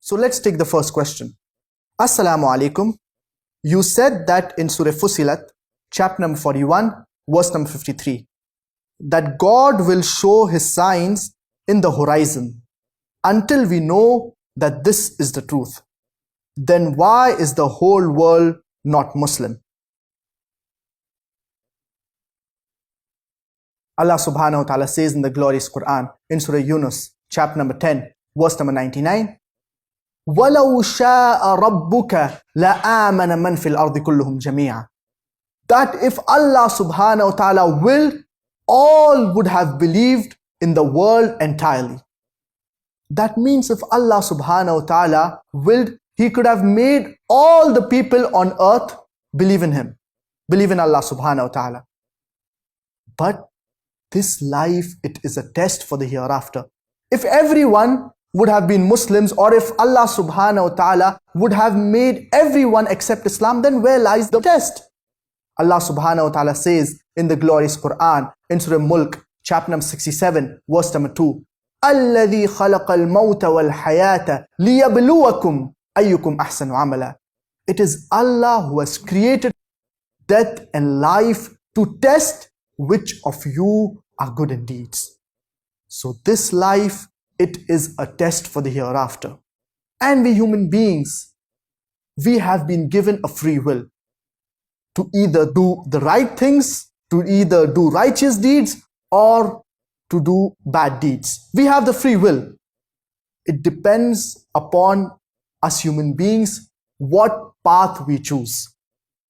So let's take the first question. Assalamu alaikum. You said that in Surah Fusilat, chapter number 41, verse number 53, that God will show His signs in the horizon until we know that this is the truth. Then why is the whole world not Muslim? Allah subhanahu wa ta'ala says in the glorious Quran, in Surah Yunus, chapter number 10, verse number 99, وَلَوْ شَاءَ رَبُّكَ لَآمَنَ مَنْ فِي الْأَرْضِ كُلُّهُمْ جَمِيعًا. That if Allah subhanahu wa ta'ala willed, all would have believed in the world entirely. That means if Allah subhanahu wa ta'ala willed, He could have made all the people on earth believe in Him, believe in Allah subhanahu wa ta'ala. But this life, it is a test for the hereafter. If everyone would have been Muslims, or if Allah subhanahu wa ta'ala would have made everyone accept Islam, then where lies the test? Allah subhanahu wa ta'ala says in the glorious Quran, in Surah Mulk, chapter number 67, verse number 2, الَّذِي خَلَقَ الْمَوْتَ وَالْحَيَاةَ لِيَبْلُوَكُمْ أَيُّكُمْ أَحْسَنُ عَمَلًا. It is Allah who has created death and life to test which of you are good in deeds. So this life, it is a test for the hereafter. And we human beings, we have been given a free will to either do the right things, to either do righteous deeds, or to do bad deeds. We have the free will. It depends upon us human beings what path we choose.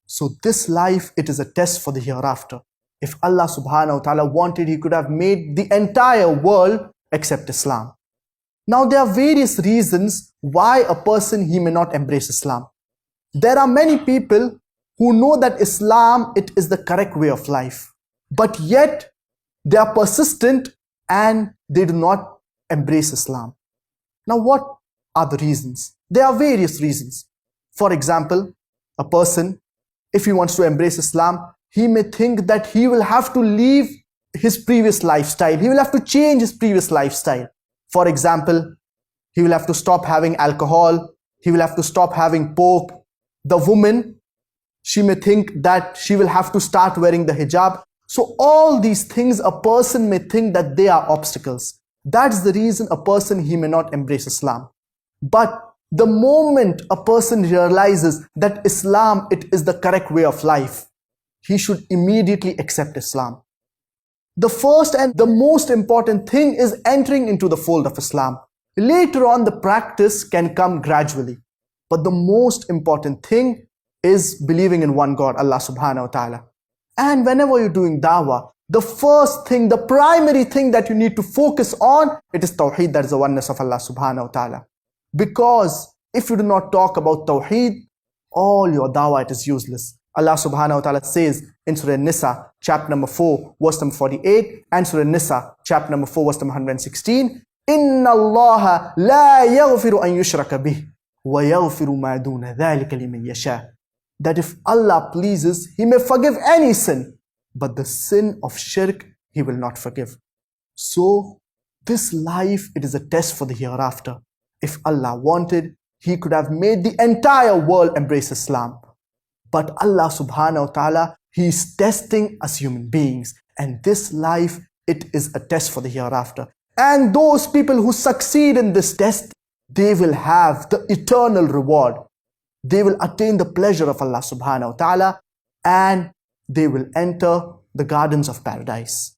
So this life, it is a test for the hereafter. If Allah subhanahu wa ta'ala wanted, He could have made the entire world accept Islam. Now there are various reasons why a person, he may not embrace Islam. There are many people who know that Islam, it is the correct way of life, but yet they are persistent and they do not embrace Islam. Now what are the reasons? There are various reasons. For example, a person, if he wants to embrace Islam, he may think that he will have to leave his previous lifestyle. He will have to change his previous lifestyle. For example, he will have to stop having alcohol. He will have to stop having pork. The woman, she may think that she will have to start wearing the hijab. So all these things, a person may think that they are obstacles. That's the reason a person, he may not embrace Islam. But the moment a person realizes that Islam, it is the correct way of life, he should immediately accept Islam. The first and the most important thing is entering into the fold of Islam. Later on, the practice can come gradually. But the most important thing is believing in one God, Allah subhanahu wa ta'ala. And whenever you're doing dawah, the first thing, the primary thing that you need to focus on, it is Tawheed, that is the oneness of Allah subhanahu wa ta'ala. Because if you do not talk about Tawheed, all your dawah, it is useless. Allah subhanahu wa ta'ala says in Surah Nisa, chapter number 4, verse number 48, and Surah Nisa, chapter number 4, verse number 116, إِنَّ اللَّهَ لَا يَغْفِرُ أَن يُشْرَكَ بِهِ وَيَغْفِرُ مَا دُونَ ذَلِكَ لِمَن يَشَاءُ. That if Allah pleases, He may forgive any sin, but the sin of shirk, He will not forgive. So this life, it is a test for the hereafter. If Allah wanted, He could have made the entire world embrace Islam. But Allah subhanahu wa ta'ala, He is testing us human beings. And this life, it is a test for the hereafter. And those people who succeed in this test, they will have the eternal reward. They will attain the pleasure of Allah subhanahu wa ta'ala, and they will enter the gardens of paradise.